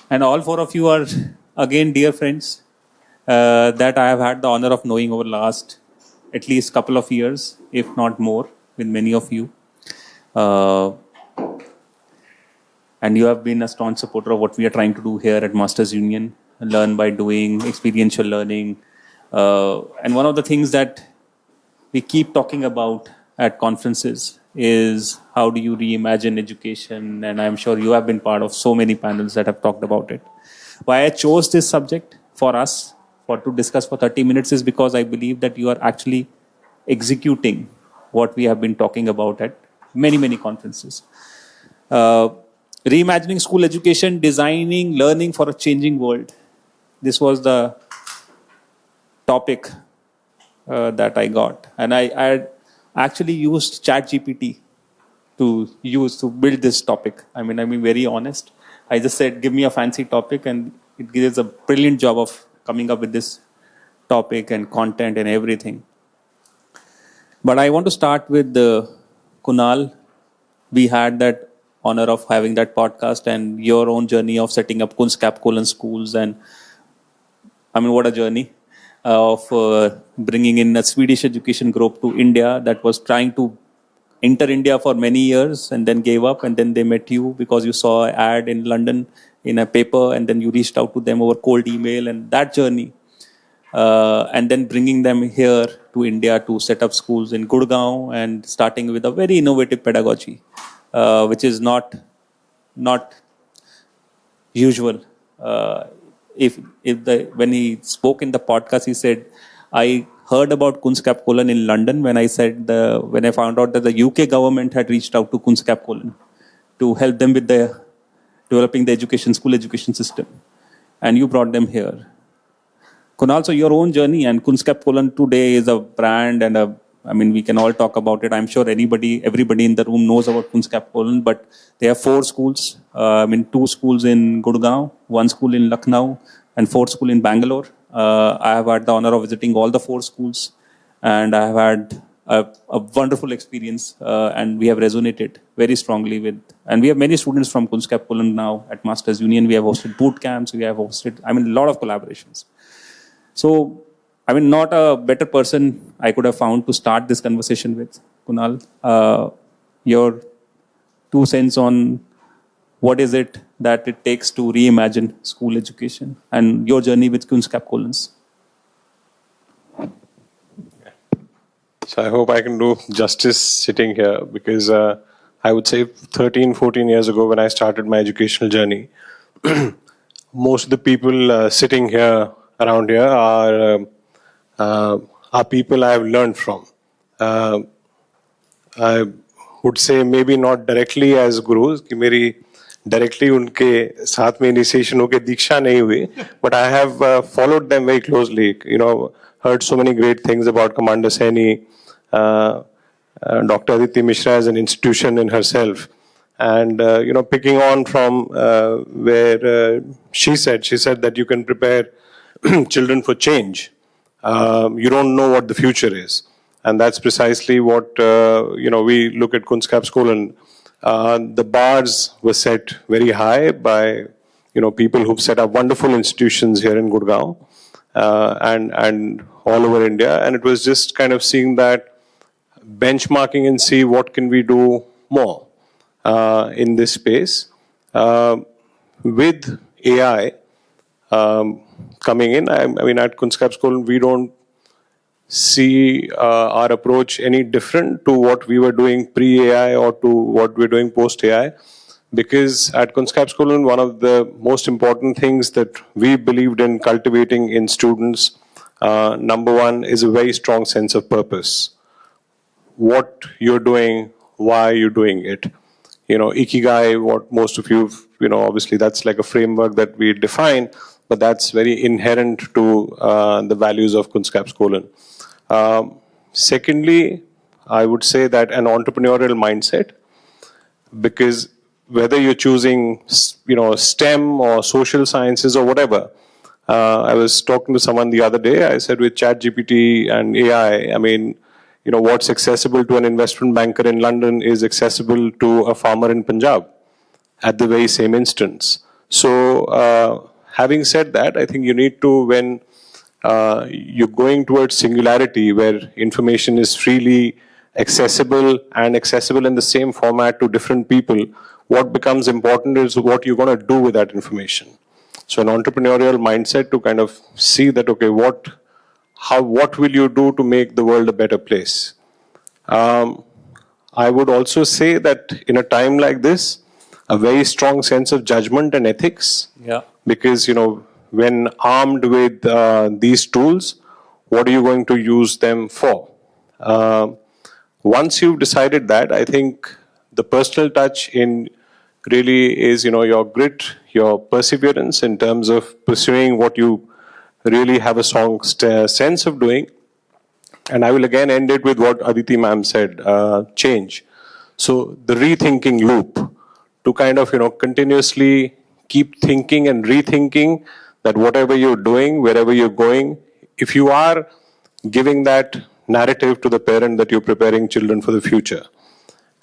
And all four of you are, again, dear friends that I have had the honor of knowing over last at least couple of years, if not more, with many of you. Uh, and you have been a staunch supporter of what we are trying to do here at Masters Union, learn by doing, experiential learning. And one of the things that we keep talking about at conferences is how do you reimagine education, and I'm sure you have been part of so many panels that have talked about it. Why I chose this subject for us to discuss for 30 minutes is because I believe that you are actually executing what we have been talking about at many conferences. Uh, Reimagining school education, designing learning for a changing world. This was the topic that I got, and I actually used ChatGPT to build this topic. I'm being very honest. I just said, give me a fancy topic, and it gives a brilliant job of coming up with this topic and content and everything. But I want to start with Kunal. We had that honor of having that podcast and your own journey of setting up Kunskapsskolan schools, and what a journey of bringing in a Swedish education group to India that was trying to enter India for many years and then gave up, and then they met you because you saw an ad in London in a paper, and then you reached out to them over cold email, and that journey. And then bringing them here to India to set up schools in Gurugram and starting with a very innovative pedagogy, which is not usual. When he spoke in the podcast, he said, I heard about Kunskapsskolan in London when I found out that the UK government had reached out to Kunskapsskolan to help them with developing the school education system. And you brought them here. Kunal, so your own journey, and Kunskapsskolan today is a brand, and we can all talk about it. I'm sure everybody in the room knows about Kunskapsskolan, but they have 4 schools. 2 schools in Gurgaon, 1 school in Lucknow, and 4 school in Bangalore. I have had the honor of visiting all the 4 schools, and I have had a wonderful experience, and we have resonated very strongly with. And we have many students from Kunskapsskolan now at Masters Union. We have hosted boot camps. We have hosted, a lot of collaborations. So, not a better person I could have found to start this conversation with, Kunal. Your 2 cents on what is it that it takes to reimagine school education and your journey with Kunskapsskolan. So I hope I can do justice sitting here, because I would say 13, 14 years ago when I started my educational journey, most of the people sitting here around here are people I have learned from. I would say maybe not directly as gurus, कि मेरी directly उनके साथ में initiation होके दीक्षा नहीं हुई, but I have followed them very closely. Heard so many great things about Commander Saini, Dr. Aditi Mishra as an institution in herself. And, picking on from where she said that you can prepare children for change. You don't know what the future is. And that's precisely what, we look at Kunskapsskolan. The bars were set very high by, people who've set up wonderful institutions here in Gurgaon and all over India. And it was just kind of seeing that benchmarking and see what can we do more in this space. With AI coming in, at Kunskapsskolan, we don't see our approach any different to what we were doing pre-AI or to what we're doing post-AI. Because at Kunskapsskolan, one of the most important things that we believed in cultivating in students, number one, is a very strong sense of purpose. What you're doing, why you're doing it. Ikigai, what most of you, obviously that's like a framework that we define, but that's very inherent to the values of Kunskapsskolan. Secondly, I would say that an entrepreneurial mindset, because whether you're choosing, STEM or social sciences or whatever, I was talking to someone the other day, I said with ChatGPT and AI, what's accessible to an investment banker in London is accessible to a farmer in Punjab at the very same instance. So having said that, I think you need to, when you're going towards singularity where information is freely accessible and accessible in the same format to different people, what becomes important is what you're going to do with that information. So an entrepreneurial mindset to kind of see that, okay, what will you do to make the world a better place? I would also say that in a time like this, a very strong sense of judgment and ethics. Yeah. Because, when armed with these tools, what are you going to use them for? Once you've decided that, I think the personal touch in really is, your grit, your perseverance in terms of pursuing what you really have a strong sense of doing. And I will again end it with what Aditi ma'am said, change. So the rethinking loop to kind of, continuously keep thinking and rethinking that whatever you're doing, wherever you're going, if you are giving that narrative to the parent that you're preparing children for the future,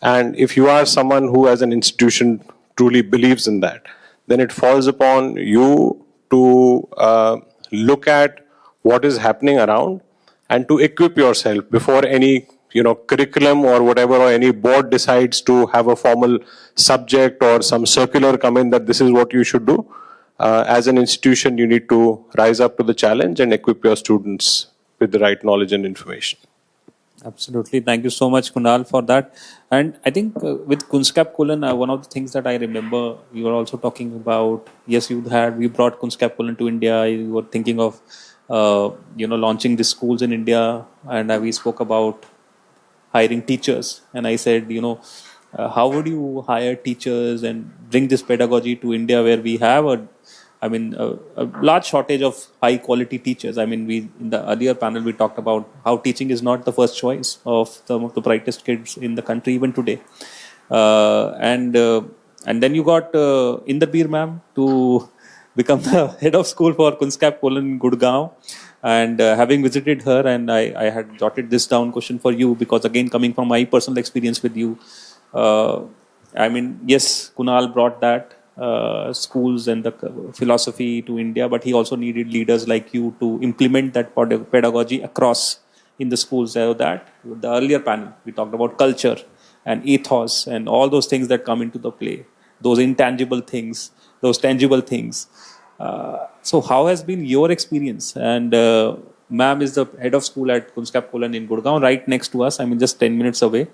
and if you are someone who as an institution truly believes in that, then it falls upon you to look at what is happening around and to equip yourself before any curriculum or whatever, or any board decides to have a formal subject or some circular come in that this is what you should do. As an institution, you need to rise up to the challenge and equip your students with the right knowledge and information. Absolutely. Thank you so much, Kunal, for that. And I think with Kunskapskolan, one of the things that I remember, you were also talking about, yes, we brought Kunskapskolan to India. You were thinking of, launching the schools in India. And we spoke about hiring teachers. And I said, how would you hire teachers and bring this pedagogy to India where we have a large shortage of high quality teachers. In the earlier panel, we talked about how teaching is not the first choice of some of the brightest kids in the country even today. And then you got Inderbir ma'am to become the head of school for Kunskapsskolan Gurugram. And having visited her, and I had jotted this down question for you, because again, coming from my personal experience with you, yes, Kunal brought that schools and the philosophy to India, but he also needed leaders like you to implement that pedagogy across in the schools. So that the earlier panel, we talked about culture and ethos and all those things that come into the play, those intangible things, those tangible things. So how has been your experience? And ma'am is the head of school at Kunskapsskolan in Gurugram, right next to us. Just 10 minutes away.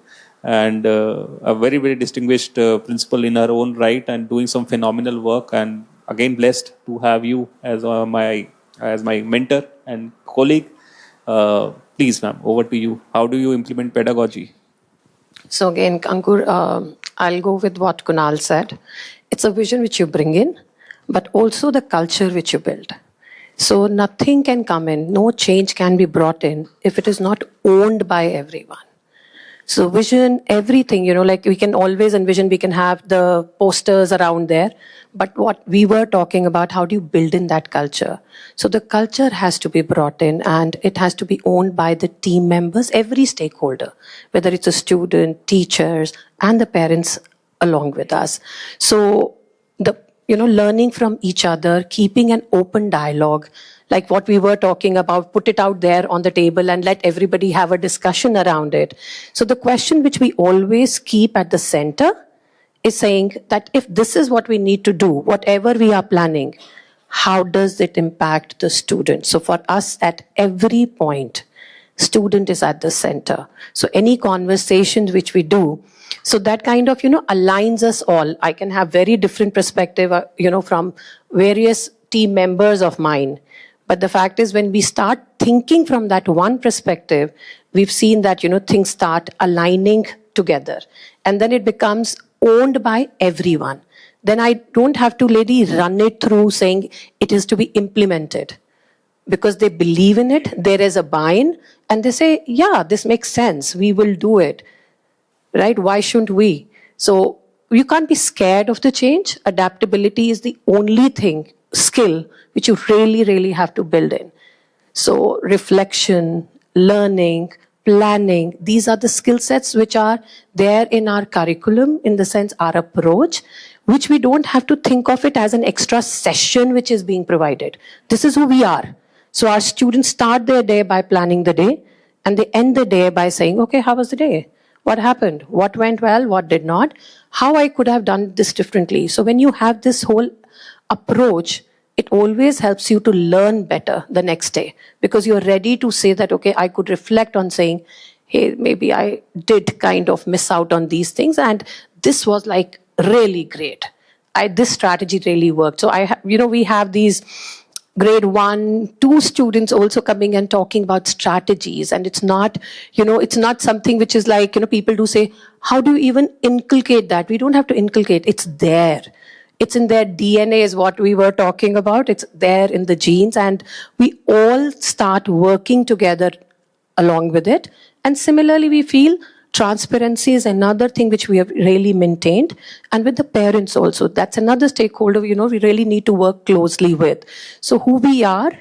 And a very, very distinguished principal in her own right, and doing some phenomenal work. And again, blessed to have you as my mentor and colleague. Please, ma'am, over to you. How do you implement pedagogy? So again, Ankur, I'll go with what Kunal said. It's a vision which you bring in, but also the culture which you build. So nothing can come in, no change can be brought in if it is not owned by everyone. So vision, everything, like we can always envision, we can have the posters around there, but what we were talking about, how do you build in that culture? So the culture has to be brought in, and it has to be owned by the team members, every stakeholder, whether it's a student, teachers, and the parents along with us. So learning from each other, keeping an open dialogue, like what we were talking about, put it out there on the table and let everybody have a discussion around it. So the question which we always keep at the center is saying that if this is what we need to do, whatever we are planning, how does it impact the student? So for us, at every point, student is at the center. So any conversations which we do, so that kind of, aligns us all. I can have very different perspective, from various team members of mine. But the fact is, when we start thinking from that one perspective, we've seen that, things start aligning together. And then it becomes owned by everyone. Then I don't have to really run it through saying it is to be implemented. Because they believe in it, there is a buy-in, and they say, yeah, this makes sense, we will do it. Right? Why shouldn't we? So you can't be scared of the change. Adaptability is the only skill, which you really, really have to build in. So reflection, learning, planning. These are the skill sets which are there in our curriculum, in the sense our approach, which we don't have to think of it as an extra session which is being provided. This is who we are. So our students start their day by planning the day, and they end the day by saying, okay, how was the day? What happened? What went well? What did not? How I could have done this differently. So when you have this whole approach, it always helps you to learn better the next day, because you're ready to say that, okay, I could reflect on saying, hey, maybe I did kind of miss out on these things, and this was like really great. This strategy really worked. So we have these grade 1, 2 students also coming and talking about strategies. And it's not, it's not something which is like, people do say, how do you even inculcate that? We don't have to inculcate. It's there. It's in their DNA is what we were talking about. It's there in the genes. And we all start working together along with it. And similarly, we feel transparency is another thing which we have really maintained. And with the parents also, that's another stakeholder, we really need to work closely with. So who we are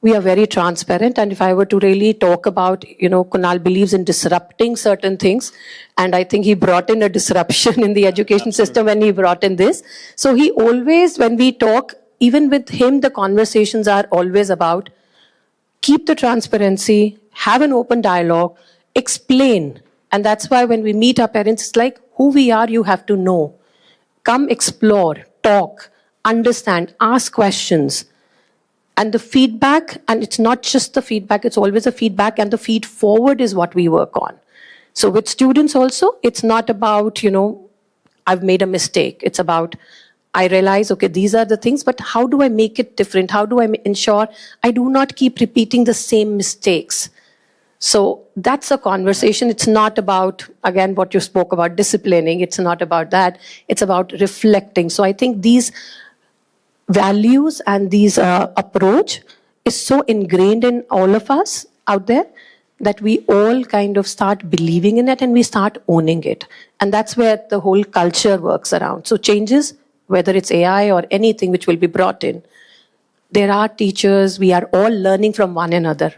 very transparent. And if I were to really talk about, Kunal believes in disrupting certain things. And I think he brought in a disruption in the education system when he brought in this. So he always, when we talk, even with him, the conversations are always about keep the transparency, have an open dialogue, explain. And that's why when we meet our parents, it's like, who we are, you have to know. Come explore, talk, understand, ask questions. And the feedback, and it's not just the feedback, it's always a feedback, and the feed forward is what we work on. So with students also, it's not about, I've made a mistake. It's about, I realize, okay, these are the things, but how do I make it different? How do I ensure I do not keep repeating the same mistakes? So that's a conversation. It's not about, again, what you spoke about, disciplining. It's not about that. It's about reflecting. So I think these values and these approach is so ingrained in all of us out there that we all kind of start believing in it and we start owning it. And that's where the whole culture works around. So changes, whether it's AI or anything which will be brought in, there are teachers, we are all learning from one another.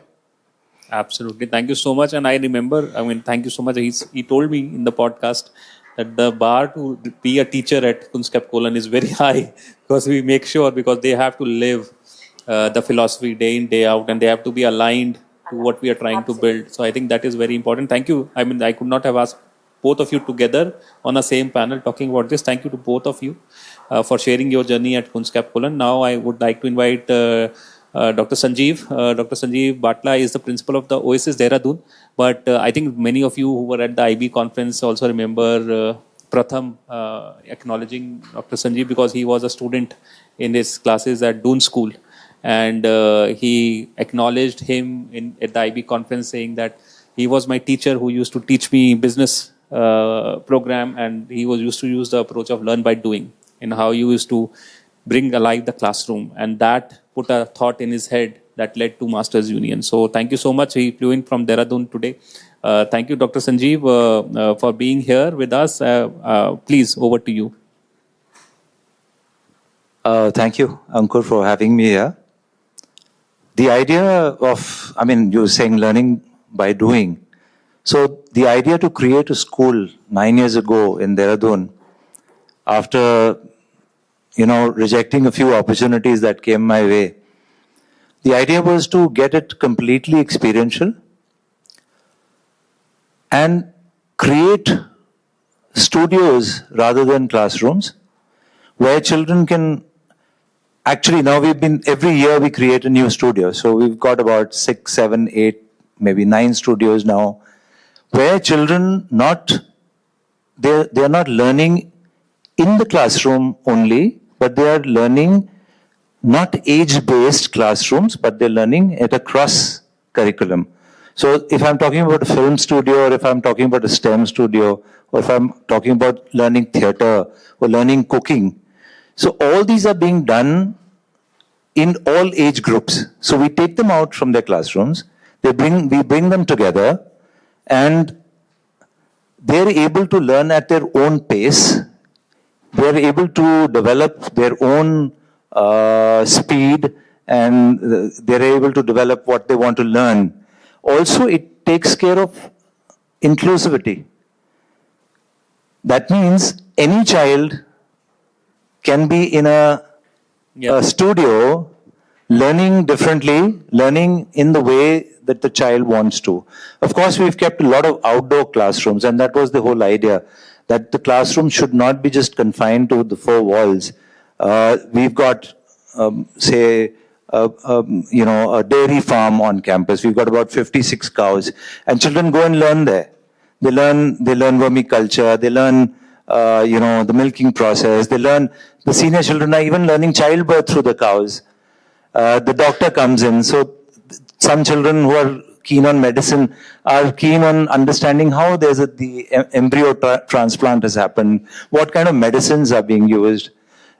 Absolutely. Thank you so much. And I remember, thank you so much. He told me in the podcast that the bar to be a teacher at Kunskapsskolan is very high, because we make sure, because they have to live the philosophy day in, day out, and they have to be aligned to what we are trying to build. So I think that is very important. Thank you. I could not have asked both of you together on the same panel talking about this. Thank you to both of you for sharing your journey at Kunskapsskolan. Now I would like to invite Dr. Sanjeev. Dr. Sanjeev Batla is the principal of the Oasis Dehradun. But I think many of you who were at the IB conference also remember Pratham acknowledging Dr. Sanjeev, because he was a student in his classes at Doon School. And he acknowledged him at the IB conference, saying that he was my teacher who used to teach me business program, and he was used to use the approach of learn by doing, and how you used to bring alive the classroom. And that put a thought in his head that led to Masters Union. So thank you so much. He flew in from Dehradun today. Thank you, Dr. Sanjeev, for being here with us. Please, over to you. Thank you, Ankur, for having me here. The idea of, you were saying learning by doing. So the idea to create a school 9 years ago in Dehradun, after rejecting a few opportunities that came my way, the idea was to get it completely experiential and create studios rather than classrooms, where children can actually, now every year we create a new studio. So we've got about 6, 7, 8, maybe 9 studios now, where children they're not learning in the classroom only, but they are learning not age-based classrooms, but they're learning at a cross curriculum. So if I'm talking about a film studio, or if I'm talking about a STEM studio, or if I'm talking about learning theater or learning cooking, so all these are being done in all age groups. So we take them out from their classrooms, we bring them together, and they're able to learn at their own pace. They're able to develop their own speed, and they're able to develop what they want to learn. Also, it takes care of inclusivity. That means any child can be in a studio learning differently, learning in the way that the child wants to. Of course, we've kept a lot of outdoor classrooms, and that was the whole idea, that the classroom should not be just confined to the four walls. We've got, a dairy farm on campus. We've got about 56 cows, and children go and learn there. They learn vermiculture. They learn, the milking process. They learn. The senior children are even learning childbirth through the cows. The doctor comes in. So some children who are keen on medicine are keen on understanding how the embryo transplant has happened, what kind of medicines are being used.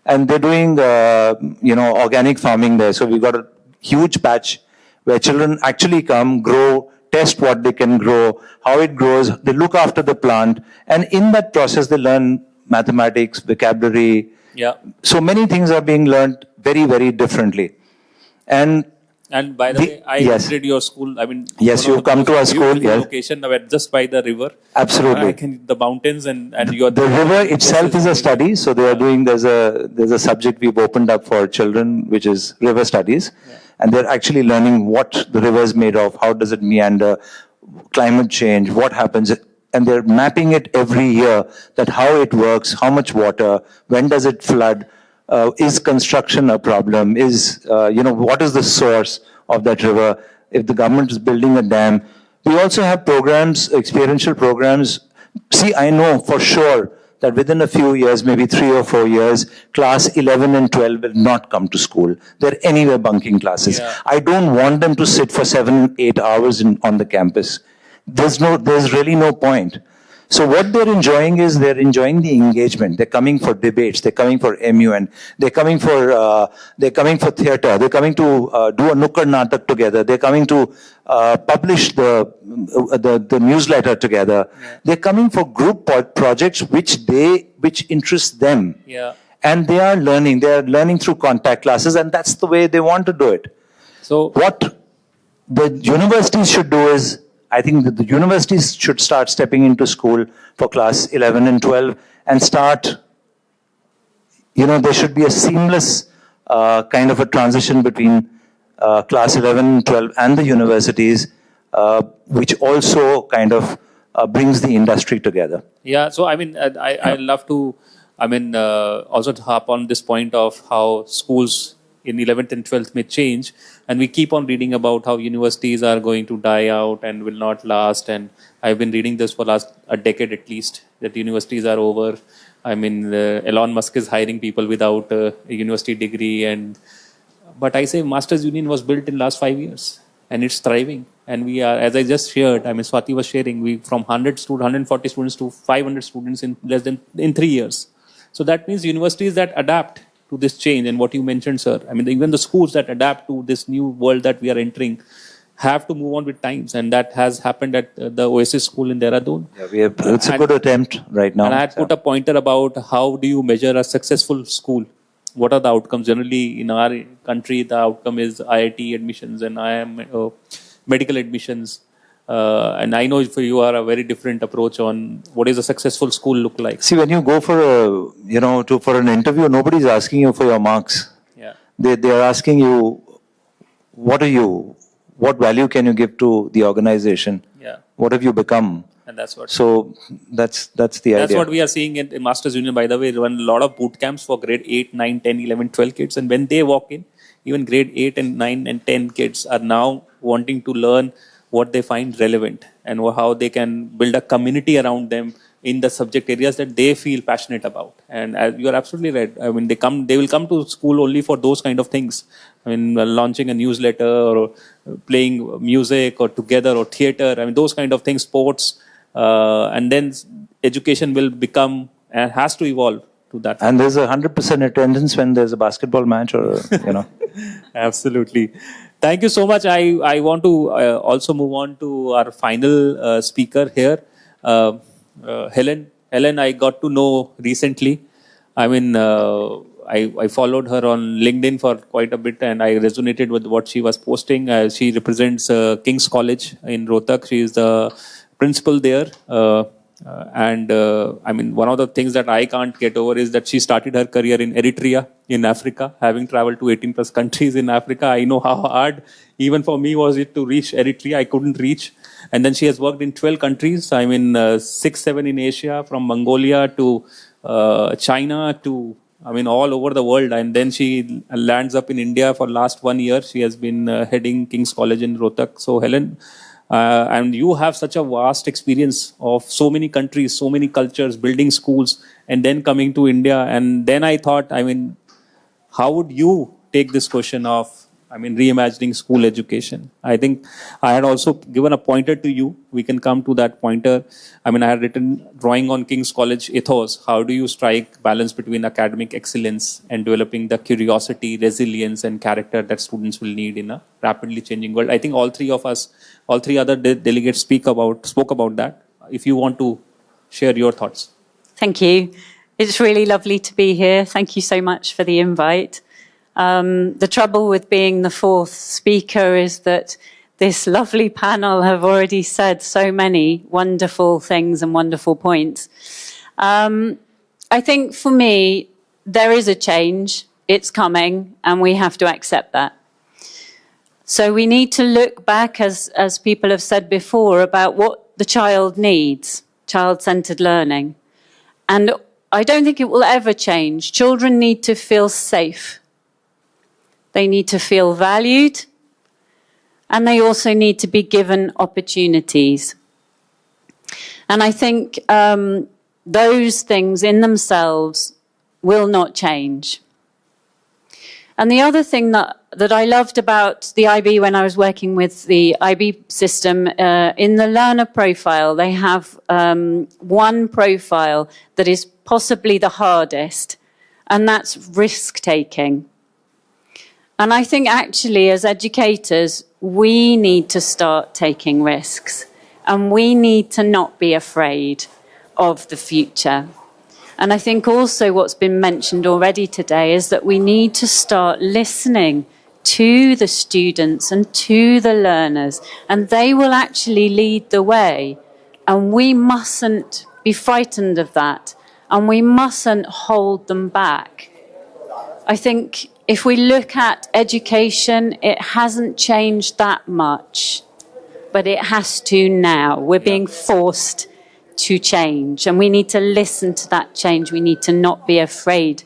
And they're doing, organic farming there. So we've got a huge patch where children actually come, grow, test what they can grow, how it grows. They look after the plant. And in that process, they learn mathematics, vocabulary. Yeah. So many things are being learned very, very differently. And by the way, I visited your school. I mean, yes, you've come to our school. Yes, location just by the river. Absolutely, the mountains and the river itself is a study. So they are doing. There's a subject we've opened up for children, which is river studies, and they're actually learning what the river is made of, how does it meander, climate change, what happens, and they're mapping it every year. That how it works, how much water, when does it flood. Is construction a problem? What is the source of that river? If the government is building a dam. We also have programs, experiential programs. See, I know for sure that within a few years, maybe 3 or 4 years, class 11 and 12 will not come to school. They're anyway bunking classes. Yeah. I don't want them to sit for 7-8 hours on the campus. There's really no point. So what they're enjoying is they're enjoying the engagement. They're coming for debates. They're coming for MUN. They're coming for theatre. They're coming to do a Nukkad Natak together. They're coming to publish the newsletter together. Yeah. They're coming for group projects which interest them. Yeah. And they are learning. They are learning through contact classes, and that's the way they want to do it. So what the universities should do is, I think that the universities should start stepping into school for class 11 and 12 and start, there should be a seamless kind of a transition between class 11 and 12 and the universities, which also kind of brings the industry together. Yeah, so I mean, I love to, also to harp on this point of how schools in 11th and 12th may change, and we keep on reading about how universities are going to die out and will not last, and I've been reading this for last a decade at least, that universities are over. I mean, Elon Musk is hiring people without a university degree, but I say Masters Union was built in last 5 years and it's thriving, and we are, as I just shared, Swati was sharing, we from 140 students to 500 students in in 3 years. So that means universities that adapt to this change, and what you mentioned, sir, even the schools that adapt to this new world that we are entering have to move on with times, and that has happened at the Oasis School in Dehradun. Yeah, it's a good attempt right now. And I had put a pointer about how do you measure a successful school? What are the outcomes? Generally, in our country, the outcome is IIT admissions and IIM medical admissions. And I know for you are a very different approach on what is a successful school look like. See, when you go for for an interview, nobody's asking you for your marks. Yeah. They are asking you, what value can you give to the organization? Yeah. What have you become? And that's what. So that's the idea. That's what we are seeing in Masters Union, by the way. We run a lot of boot camps for grade 8, 9, 10, 11, 12 kids. And when they walk in, even grade 8 and 9 and 10 kids are now wanting to learn what they find relevant and how they can build a community around them in the subject areas that they feel passionate about. And you are absolutely right. They will come to school only for those kind of things. Launching a newsletter or playing music or together or theater. Those kind of things, sports. And then education will become and has to evolve to that. And there's 100% attendance when there's a basketball match or, Absolutely. Thank you so much. I want to also move on to our final speaker here, Helen. Helen, I got to know recently. I followed her on LinkedIn for quite a bit, and I resonated with what she was posting. She represents King's College in Rohtak. She is the principal there. I mean, one of the things that I can't get over is that she started her career in Eritrea, in Africa, having traveled to 18 plus countries in Africa. I know how hard, even for me, was it to reach Eritrea. I couldn't reach. And then she has worked in 12 countries. I mean, 6, 7 in Asia, from Mongolia to China to, I mean, all over the world. And then she lands up in India for last 1 year. She has been heading King's College in Rohtak. So, Helen, and you have such a vast experience of so many countries, so many cultures, building schools, and then coming to India. And then I thought, I mean, how would you take this question of, I mean, reimagining school education? I think I had also given a pointer to you. We can come to that pointer. I mean, I had written drawing on King's College ethos. How do you strike balance between academic excellence and developing the curiosity, resilience, and character that students will need in a rapidly changing world? I think all three of us, all three other delegates spoke about that. If you want to share your thoughts. Thank you. It's really lovely to be here. Thank you so much for the invite. The trouble with being the fourth speaker is that this lovely panel have already said so many wonderful things and wonderful points. I think for me, there is a change. It's coming, and we have to accept that. So we need to look back, as people have said before, about what the child needs, child-centered learning. And I don't think it will ever change. Children need to feel safe. They need to feel valued, and they also need to be given opportunities. And I think those things in themselves will not change. And the other thing that I loved about the IB when I was working with the IB system, in the learner profile, they have one profile that is possibly the hardest, and that's risk-taking. And I think actually as educators, we need to start taking risks, and we need to not be afraid of the future. And I think also what's been mentioned already today is that we need to start listening to the students and to the learners, and they will actually lead the way. And we mustn't be frightened of that, and we mustn't hold them back. I think if we look at education, it hasn't changed that much, but it has to now. We're being forced to change, and we need to listen to that change. We need to not be afraid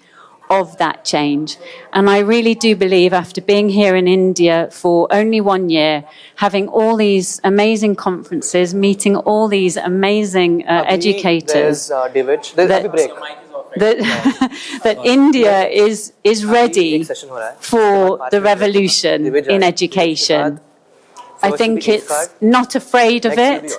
of that change. And I really do believe, after being here in India for only 1 year, having all these amazing conferences, meeting all these amazing educators, that India is ready for the revolution in education. I think it's not afraid of it,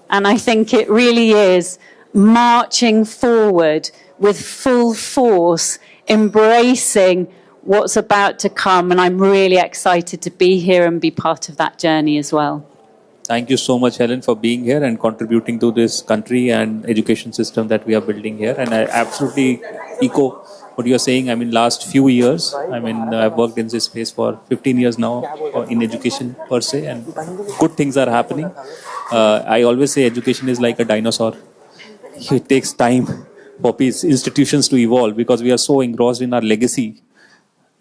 and I think it really is marching forward with full force, embracing what's about to come, and I'm really excited to be here and be part of that journey as well. Thank you so much, Helen, for being here and contributing to this country and education system that we are building here. And I absolutely echo what you're saying. I mean, last few years, I mean, I've worked in this space for 15 years now in education per se, and good things are happening. I always say education is like a dinosaur. It takes time for institutions to evolve because we are so engrossed in our legacy,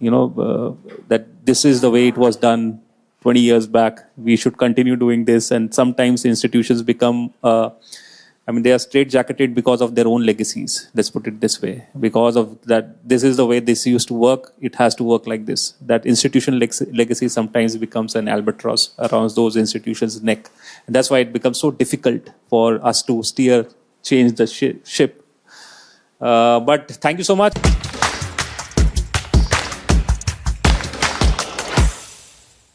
that this is the way it was done 20 years back. We should continue doing this. And sometimes institutions become, they are straitjacketed because of their own legacies. Let's put it this way. Because of that, this is the way this used to work. It has to work like this. That institutional legacy sometimes becomes an albatross around those institutions' neck. And that's why it becomes so difficult for us to change the ship. But thank you so much.